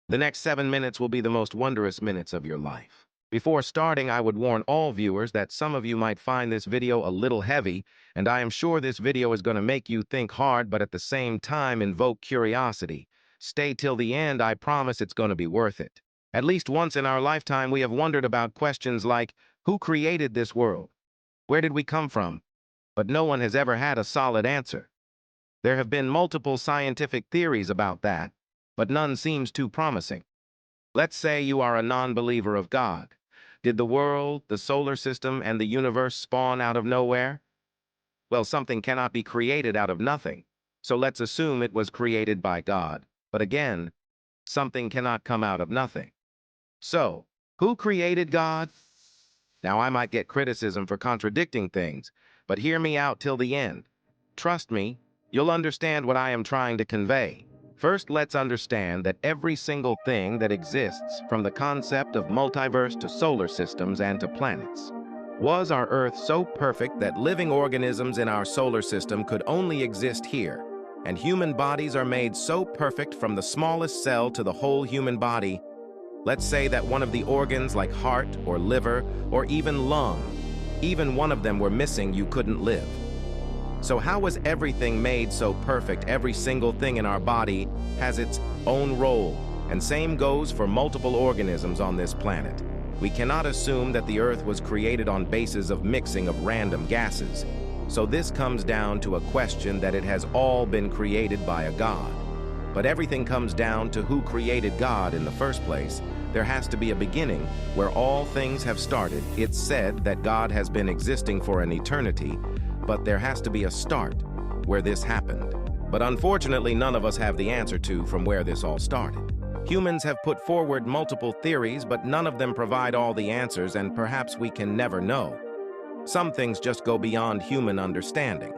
The next 7 minutes will be the most wondrous minutes of your life. Before starting, I would warn all viewers that some of you might find this video a little heavy, and I am sure this video is going to make you think hard, but at the same time invoke curiosity. Stay till the end, I promise it's going to be worth it. At least once in our lifetime, we have wondered about questions like, who created this world? Where did we come from? But no one has ever had a solid answer. There have been multiple scientific theories about that, but none seems too promising. Let's say you are a non-believer of God. Did the world, the solar system, and the universe spawn out of nowhere? Well, something cannot be created out of nothing, so let's assume it was created by God. But again, something cannot come out of nothing. So, who created God? Now, I might get criticism for contradicting things, but hear me out till the end. Trust me, you'll understand what I am trying to convey. First, let's understand that every single thing that exists, from the concept of multiverse to solar systems and to planets, was our Earth so perfect that living organisms in our solar system could only exist here, and human bodies are made so perfect from the smallest cell to the whole human body. Let's say that one of the organs like heart or liver or even lung, even one of them were missing, you couldn't live. So how was everything made so perfect? Every single thing in our body has its own role, and same goes for multiple organisms on this planet. We cannot assume that the Earth was created on basis of mixing of random gases. So this comes down to a question that it has all been created by a God. But everything comes down to who created God in the first place. There has to be a beginning where all things have started. It's said that God has been existing for an eternity, but there has to be a start where this happened. But unfortunately, none of us have the answer to from where this all started. Humans have put forward multiple theories, but none of them provide all the answers, and perhaps we can never know. Some things just go beyond human understanding.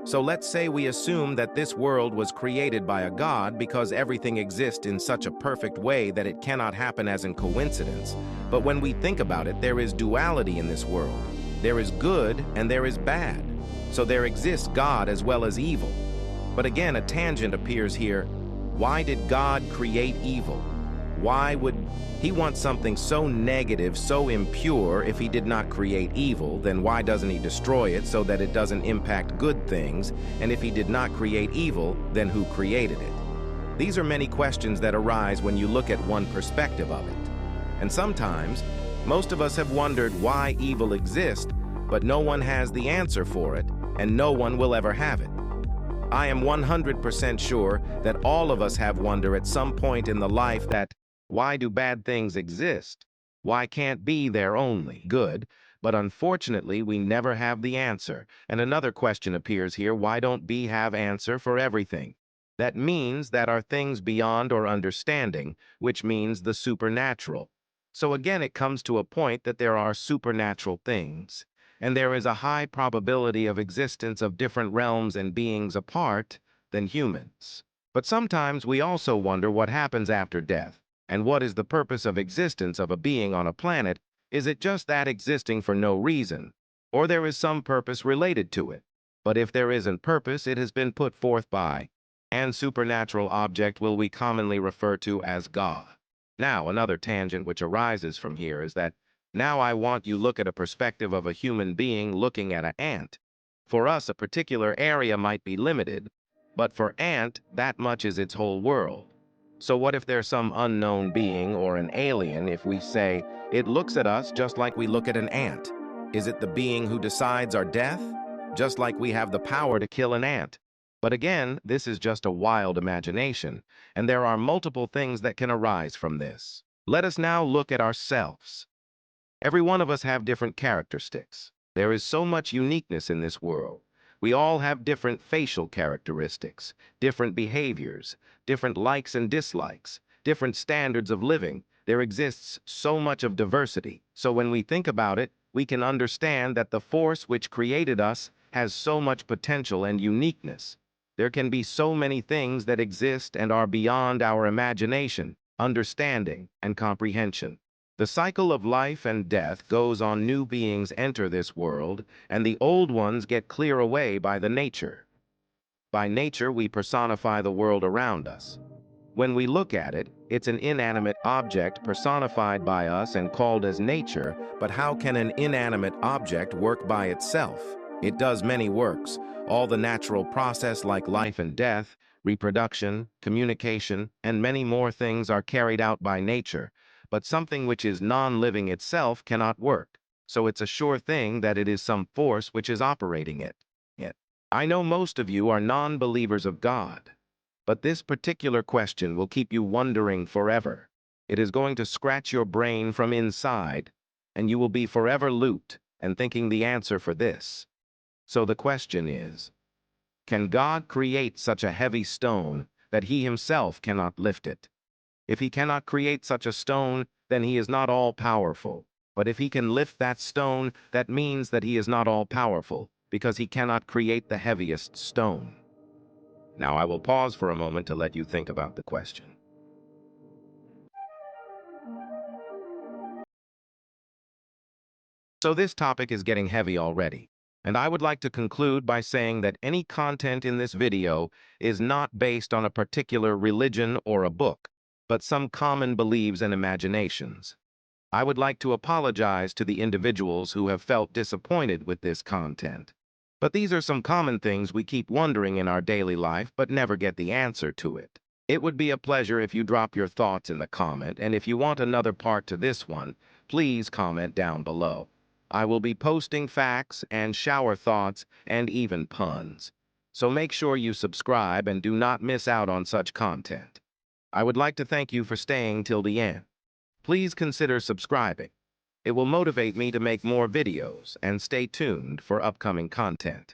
So let's say we assume that this world was created by a God because everything exists in such a perfect way that it cannot happen as in coincidence. But when we think about it, there is duality in this world. There is good and there is bad. So there exists God as well as evil. But again, a tangent appears here. Why did God create evil? Why would he want something so negative, so impure? If he did not create evil, then why doesn't he destroy it so that it doesn't impact good things? And if he did not create evil, then who created it? These are many questions that arise when you look at one perspective of it. And sometimes, most of us have wondered why evil exists, but no one has the answer for it, and no one will ever have it. I am 100% sure that all of us have wonder at some point in the life that why do bad things exist? Why can't be there only good? But unfortunately, we never have the answer. And another question appears here, why don't we have answer for everything? That means that are things beyond our understanding, which means the supernatural. So again, it comes to a point that there are supernatural things, and there is a high probability of existence of different realms and beings apart than humans. But sometimes we also wonder what happens after death. And what is the purpose of existence of a being on a planet? Is it just that existing for no reason? Or there is some purpose related to it? But if there isn't purpose, it has been put forth by and supernatural object will we commonly refer to as God. Now, another tangent which arises from here is that now I want you look at a perspective of a human being looking at an ant. For us, a particular area might be limited, but for ant, that much is its whole world. So what if there's some unknown being or an alien if we say it looks at us just like we look at an ant? Is it the being who decides our death? Just like we have the power to kill an ant. But again, this is just a wild imagination, and there are multiple things that can arise from this. Let us now look at ourselves. Every one of us have different characteristics. There is so much uniqueness in this world. We all have different facial characteristics, different behaviors, different likes and dislikes, different standards of living. There exists so much of diversity. So when we think about it, we can understand that the force which created us has so much potential and uniqueness. There can be so many things that exist and are beyond our imagination, understanding, and comprehension. The cycle of life and death goes on. New beings enter this world, and the old ones get cleared away by the nature. By nature, we personify the world around us. When we look at it, it's an inanimate object personified by us and called as nature, but how can an inanimate object work by itself? It does many works, all the natural process like life and death, reproduction, communication, and many more things are carried out by nature, but something which is non-living itself cannot work, so it's a sure thing that it is some force which is operating it. I know most of you are non-believers of God, but this particular question will keep you wondering forever. It is going to scratch your brain from inside, and you will be forever looped and thinking the answer for this. So the question is, can God create such a heavy stone that he himself cannot lift it? If he cannot create such a stone, then he is not all-powerful. But if he can lift that stone, that means that he is not all-powerful, because he cannot create the heaviest stone. Now I will pause for a moment to let you think about the question. So this topic is getting heavy already, and I would like to conclude by saying that any content in this video is not based on a particular religion or a book, but some common beliefs and imaginations. I would like to apologize to the individuals who have felt disappointed with this content. But these are some common things we keep wondering in our daily life but never get the answer to it. It would be a pleasure if you drop your thoughts in the comment, and if you want another part to this one, please comment down below. I will be posting facts and shower thoughts and even puns. So make sure you subscribe and do not miss out on such content. I would like to thank you for staying till the end. Please consider subscribing. It will motivate me to make more videos, and stay tuned for upcoming content.